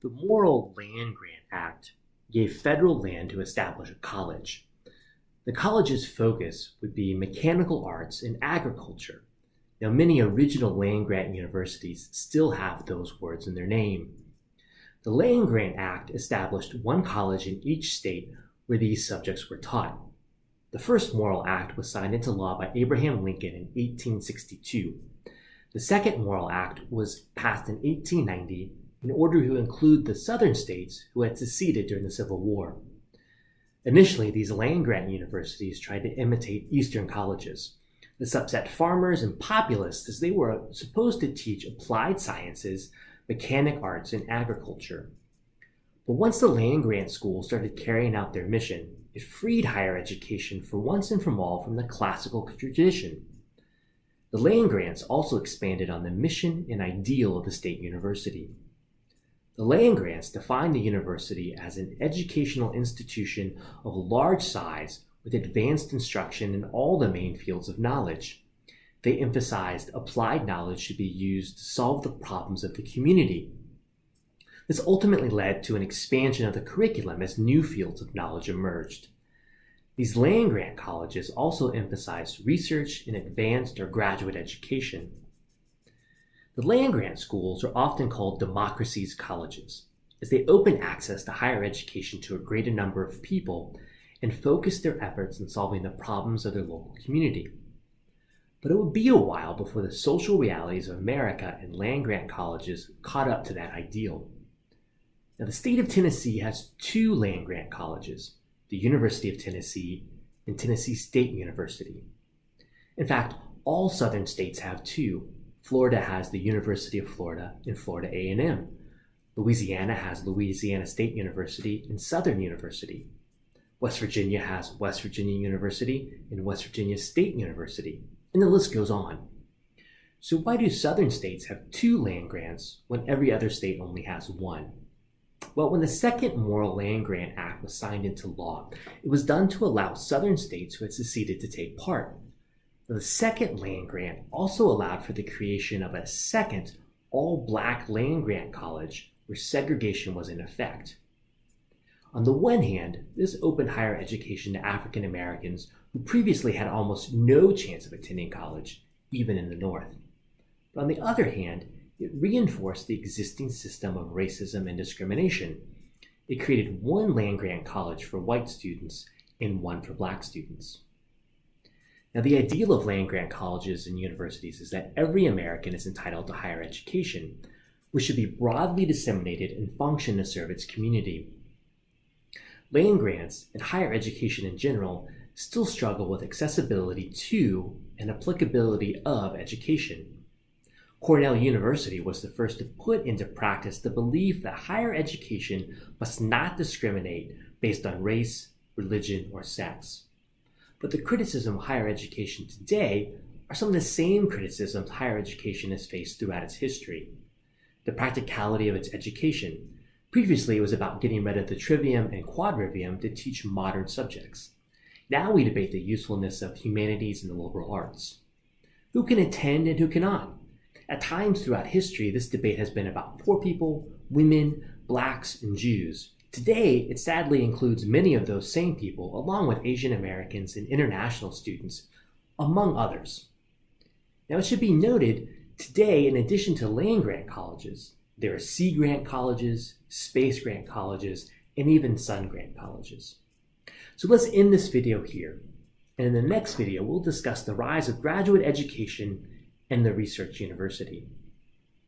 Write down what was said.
The Morrill Land Grant Act gave federal land to establish a college. The college's focus would be mechanical arts and agriculture. Now, many original land grant universities still have those words in their name. The Land Grant Act established one college in each state where these subjects were taught. The first Morrill Act was signed into law by Abraham Lincoln in 1862. The second Morrill Act was passed in 1890 in order to include the southern states who had seceded during the Civil War. Initially, these land-grant universities tried to imitate Eastern colleges. This upset farmers and populists as they were supposed to teach applied sciences, mechanic arts, and agriculture. But once the land-grant schools started carrying out their mission, it freed higher education for once and for all from the classical tradition. The land grants also expanded on the mission and ideal of the state university. The land grants defined the university as an educational institution of large size with advanced instruction in all the main fields of knowledge. They emphasized applied knowledge should be used to solve the problems of the community. This ultimately led to an expansion of the curriculum as new fields of knowledge emerged. These land-grant colleges also emphasized research in advanced or graduate education. The land-grant schools are often called democracies colleges, as they open access to higher education to a greater number of people and focus their efforts in solving the problems of their local community. But it would be a while before the social realities of America and land-grant colleges caught up to that ideal. Now, the state of Tennessee has two land-grant colleges, the University of Tennessee and Tennessee State University. In fact, all southern states have two. Florida has the University of Florida and Florida A&M. Louisiana has Louisiana State University and Southern University. West Virginia has West Virginia University and West Virginia State University. And the list goes on. So why do southern states have two land grants when every other state only has one? Well, when the second Morrill Land Grant Act was signed into law, it was done to allow southern states who had seceded to take part. Now, the second land grant also allowed for the creation of a second all-black land grant college where segregation was in effect. On the one hand, this opened higher education to African Americans who previously had almost no chance of attending college, even in the North. But on the other hand, it reinforced the existing system of racism and discrimination. It created one land-grant college for white students and one for black students. Now, the ideal of land-grant colleges and universities is that every American is entitled to higher education, which should be broadly disseminated and function to serve its community. Land grants and higher education in general still struggle with accessibility to and applicability of education. Cornell University was the first to put into practice the belief that higher education must not discriminate based on race, religion, or sex. But the criticism of higher education today are some of the same criticisms higher education has faced throughout its history. The practicality of its education. Previously, it was about getting rid of the trivium and quadrivium to teach modern subjects. Now we debate the usefulness of humanities and the liberal arts. Who can attend and who cannot? At times throughout history, this debate has been about poor people, women, blacks, and Jews. Today, it sadly includes many of those same people, along with Asian Americans and international students, among others. Now, it should be noted, today, in addition to land-grant colleges, there are sea grant colleges, space grant colleges, and even sun grant colleges. So let's end this video here. And in the next video, we'll discuss the rise of graduate education and the research university.